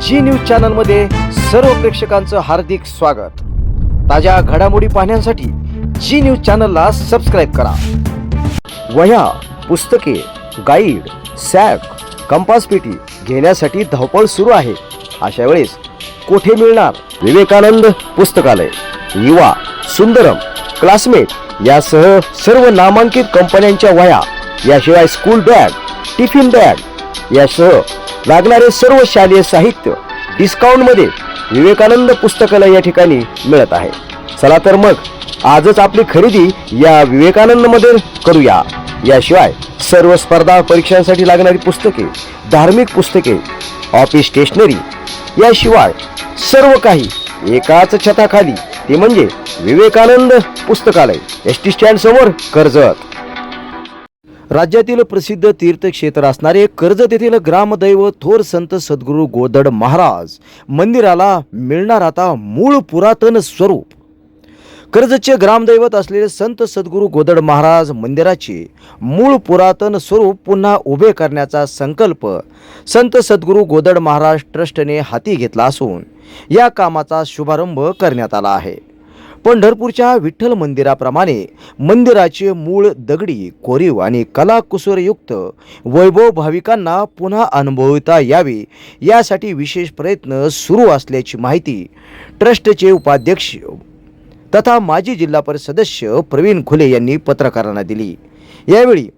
जी news चॅनलमध्ये सर्व प्रेक्षकांचं हार्दिक स्वागत। ताज्या घडामोडी पाहण्यासाठी जी न्यूज चॅनलला सबस्क्राइब करा। वह्या, पुस्तके, गाईड, सॅक, कंपास पेटी घेण्यासाठी धावपळ सुरू आहे। अशा वेळेस कोठे मिळणार? विवेकानंद पुस्तकालय, युवा, सुंदरम, क्लासमेट यासह सर्व नामांकित कंपन्यांच्या वह्या, याशिवाय स्कूल बॅग, टिफिन बॅग यासह लागणारे सर्व शालेय साहित्य डिस्काउंटमध्ये विवेकानंद पुस्तकालय या ठिकाणी मिळत आहे। चला तर मग आजच आपली खरेदी या विवेकानंदमध्ये करूया। याशिवाय सर्व स्पर्धा परीक्षांसाठी लागणारी पुस्तके, धार्मिक पुस्तके, ऑफिस स्टेशनरी याशिवाय सर्व काही एकाच छताखाली, ते म्हणजे विवेकानंद पुस्तकालय, एसटी स्टँड समोर, कर्जत। राज्यातील प्रसिद्ध तीर्थक्षेत्र असणारे कर्जत येथील ग्रामदैवत थोर संत सद्गुरू गोदड महाराज मंदिराला मिळणार आता मूळ पुरातन स्वरूप। कर्जतचे ग्रामदैवत असलेले संत सद्गुरू गोदड महाराज मंदिराचे मूळ पुरातन स्वरूप पुन्हा उभे करण्याचा संकल्प संत सद्गुरू गोदड महाराज ट्रस्टने हाती घेतला असून या कामाचा शुभारंभ करण्यात आला आहे। पंढरपूरच्या विठ्ठल मंदिराप्रमाणे मंदिराचे मूळ दगडी कोरीव आणि कलाकुसरयुक्त वैभव भाविकांना पुन्हा अनुभवता यावे यासाठी विशेष प्रयत्न सुरू असल्याची माहिती ट्रस्टचे उपाध्यक्ष तथा माजी जिल्हा परिषद सदस्य प्रवीण खुले यांनी पत्रकारांना दिली। यावेळी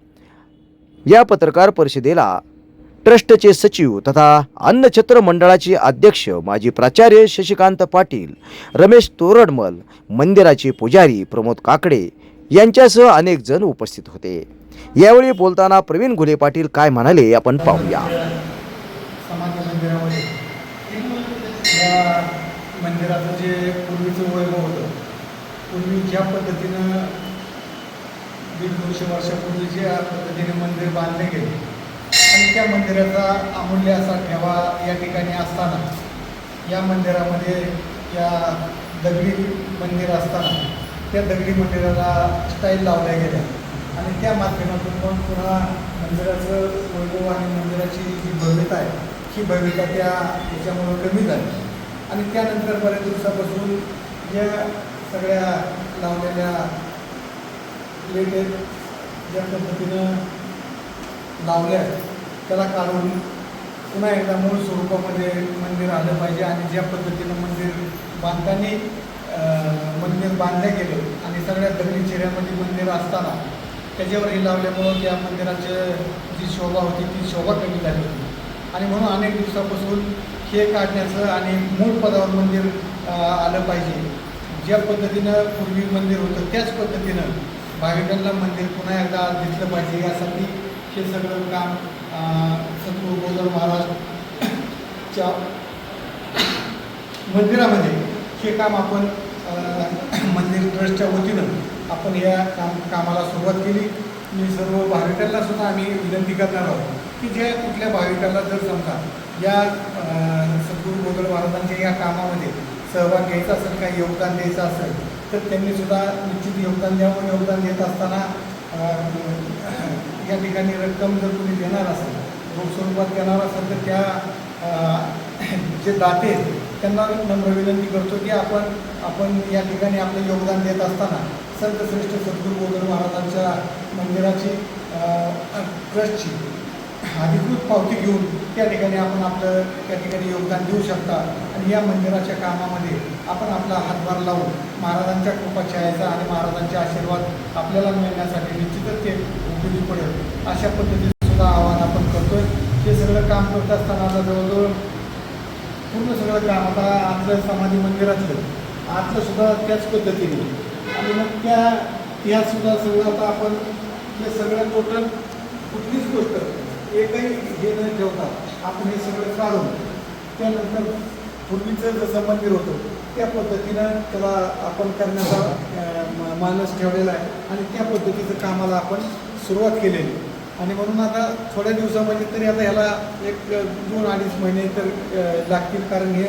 या पत्रकार परिषदेला ट्रस्टचे सचिव तथा अन्नछत्र मंडळाचे अध्यक्ष माजी प्राचार्य शशिकांत पाटील, रमेश तोरडमल, मंदिराचे पुजारी प्रमोद काकडे यांच्यासह अनेक जण उपस्थित होते। यावेळी बोलताना प्रवीण घुले पाटील काय म्हणाले आपण पाहूया। मंदिराचं जे पूर्वीचं वैभव होतं, पूर्वी ज्या पद्धतीनं 150-200 वर्षापूर्वी ज्या पद्धतीने मंदिर बांधले गेले आणि त्या मंदिराचा अमूल्य असा ठेवा या ठिकाणी असताना, या मंदिरामध्ये या दगडी मंदिर असताना त्या दगडी मंदिराला स्टाईल लावल्या गेल्या आणि त्या माध्यमातून पण पुन्हा मंदिराचं वैभव आणि मंदिराची जी भव्यता आहे ही भव्यता त्याच्यामुळं कमी झाली आणि त्यानंतर बऱ्याच दिवसापासून या सगळ्या लावलेल्या प्लेट ज्या पद्धतीनं लावल्या त्याला काढून पुन्हा एकदा मूळ स्वरूपामध्ये मंदिर आलं पाहिजे आणि ज्या पद्धतीनं मंदिर बांधताना मंदिर बांधलं गेलं आणि सगळ्या दगडी चेहऱ्यामध्ये मंदिर असताना त्याच्यावर हे लावल्यामुळं त्या मंदिराची जी शोभा होती ती शोभा कमी झाली होती आणि म्हणून अनेक दिवसापासून हे काढण्याचं आणि मूळ पदावर मंदिर आलं पाहिजे। ज्या पद्धतीनं पूर्वी मंदिर होतं त्याच पद्धतीनं भाविकांना मंदिर पुन्हा एकदा दिसलं पाहिजे यासाठी हे सगळं काम सद्गुरू गोदड महाराजच्या मंदिरामध्ये हे काम आपण मंदिर ट्रस्टच्या वतीनं आपण या कामाला सुरुवात केली। मी सर्व भाविकांना सुद्धा आम्ही विनंती करणार आहोत की ज्या कुठल्या भाविकांना जर समजा या सद्गुरू गोदड महाराजांच्या या कामामध्ये सहभाग घ्यायचा असेल, काही योगदान द्यायचं असेल तर त्यांनी सुद्धा निश्चित योगदान द्यावं। योगदान देत असताना या ठिकाणी रक्कम जर कोणी देणार असेल, रोख स्वरूपात देणार असेल तर त्या जे दाते त्यांना नम्र विनंती करतो की आपण या ठिकाणी आपलं योगदान देत असताना संत श्रेष्ठ सद्गुरू गोदड महाराजांच्या मंदिराची ट्रस्टची अधिकृत पावती घेऊन त्या ठिकाणी आपण आपलं त्या ठिकाणी योगदान देऊ शकता आणि या मंदिराच्या कामामध्ये आपण आपला हातभार लावून महाराजांच्या कृपा छायाचा आणि महाराजांचे आशीर्वाद आपल्याला मिळण्यासाठी निश्चितच ते उपयोगी पडेल अशा पद्धतीने सुद्धा आवाहन आपण करतोय। हे सगळं काम करत असताना आता जवळजवळ पूर्ण सगळं काम आता आपलं समाधी मंदिरातलं आतलं सुद्धा त्याच पद्धतीने आणि मग त्यासुद्धा सगळं आता आपण हे सगळं टोटल कुठलीच गोष्ट एकही हे न ठेवता आपण हे सगळं काढून त्यानंतर पूर्वीचं जसं मंदिर होतं त्या पद्धतीनं त्याला आपण करण्याचा मानस ठेवलेला आहे आणि त्या पद्धतीचं कामाला आपण सुरुवात केलेली आणि म्हणून आता थोड्या दिवसामध्ये तरी आता ह्याला एक 2-2.5 महिने तर लागतील कारण हे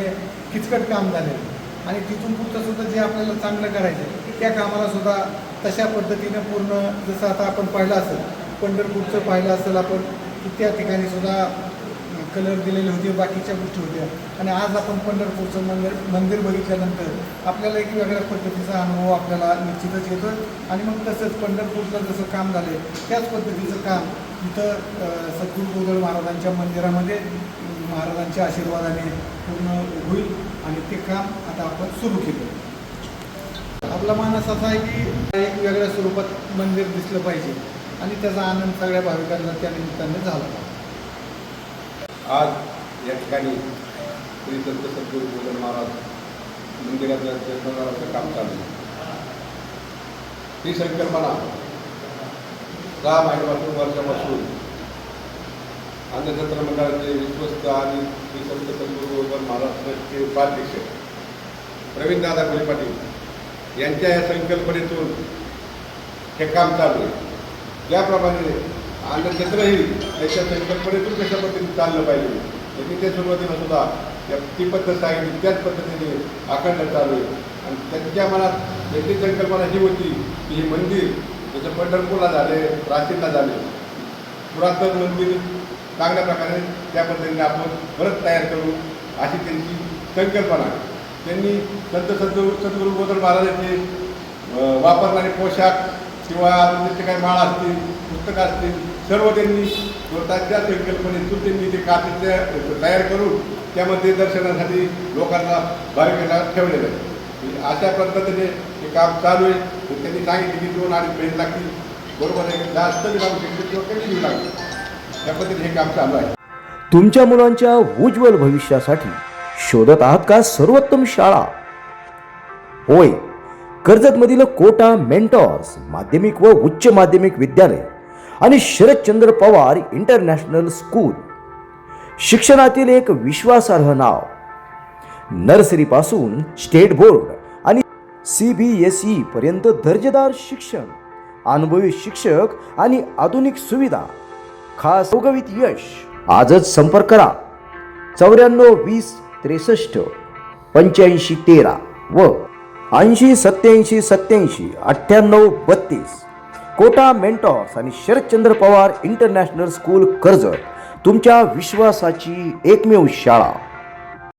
किचकट काम झालेलं आणि तिथून पुढचं सुद्धा जे आपल्याला चांगलं करायचं त्या कामाला सुद्धा तशा पद्धतीनं पूर्ण जसं आता आपण पाहिलं असेल पंढरपूरचं पाहिलं असेल आपण की त्या ठिकाणी सुद्धा कलर दिलेले होते, बाकीच्या गोष्टी होत्या. आणि आज आपण पंढरपूरचं मंदिर बघितल्यानंतर आपल्याला एक वेगळ्या पद्धतीचा अनुभव आपल्याला निश्चितच येतो. आणि मग तसंच पंढरपूरला जसं काम झालं त्याच पद्धतीचं काम इथं सद्गुरू गोदळ महाराजांच्या मंदिरामध्ये महाराजांच्या आशीर्वादाने पूर्ण होईल. आणि ते काम आता आपण सुरू केलं. आपला मानस असा आहे की एक वेगळ्या स्वरूपात मंदिर दिसलं पाहिजे आणि त्याचा आनंद सगळ्या भाविकांना त्या निमित्ताने झाला. आज या ठिकाणी श्री संत सद्गुरू गोदळ महाराज मंदिराचं जीर्णोद्धाराचं काम चालू आहे. ही संकल्पना 6 महिन्यापासून वर्षापासून अन्नछत्र मंडळाचे विश्वस्त आणि श्री संत सद्गुरू गोदळ महाराज ट्रस्टचे उपाध्यक्ष प्रवीणदादा कोळी पाटील यांच्या या संकल्पनेतून हे काम चालू आहे. ज्याप्रमाणे अन्नछत्रही त्याच्या संकल्पनेतून कशा पद्धतीने चाललं पाहिजे त्यांनी ते सुरुवातीला सुद्धा ती पद्धत सांगितली, त्याच पद्धतीने आखंड चालू आहे. आणि त्यांच्या मनात त्यांची संकल्पना ही होती की हे मंदिर जसं पंढरपूरला झाले, प्राचीनला झाले, पुरातन मंदिर चांगल्या प्रकारे त्या पद्धतीने आपण परत तयार करू अशी त्यांची संकल्पना आहे. त्यांनी संत सद्गुरू गोदळ महाराजांचे वापरणारे पोशाख किंवा त्याचे काही माळ असतील, पुस्तकं असतील, सर्व त्यांनी स्वतःच्या संकल्पनेतून त्यांनी ते काचेच्या तयार करून त्यामध्ये दर्शनासाठी लोकांना भाविकांना ठेवलेलं आहे. अशा पद्धतीने हे काम चालू आहे. त्यांनी सांगितले की 2-2.5 महिने लागतील, बरोबर आहे, जास्त बी लागू शकते किंवा कमी बी लागू. त्या पद्धतीने हे काम चालू आहे. तुमच्या मुलांच्या उज्ज्वल भविष्यासाठी शोधत आहात का सर्वोत्तम शाळा? होय, कर्जतमधील कोटा मेंटॉर्स माध्यमिक व उच्च माध्यमिक विद्यालय आणि शरदचंद्र पवार इंटरनॅशनल स्कूल शिक्षणातील एक विश्वासार्ह नाव. नर्सरीपासून स्टेट बोर्ड आणि CBSE पर्यंत दर्जेदार शिक्षण, अनुभवी शिक्षक आणि आधुनिक सुविधा, खास योगवित यश. आजच संपर्क करा 94 20 63 85 13 व 80 87 87 98 32. कोटा मेंटॉर्स आणि शरदचंद्र पवार इंटरनॅशनल स्कूल कर्जत, तुमच्या विश्वासाची एकमेव शाळा.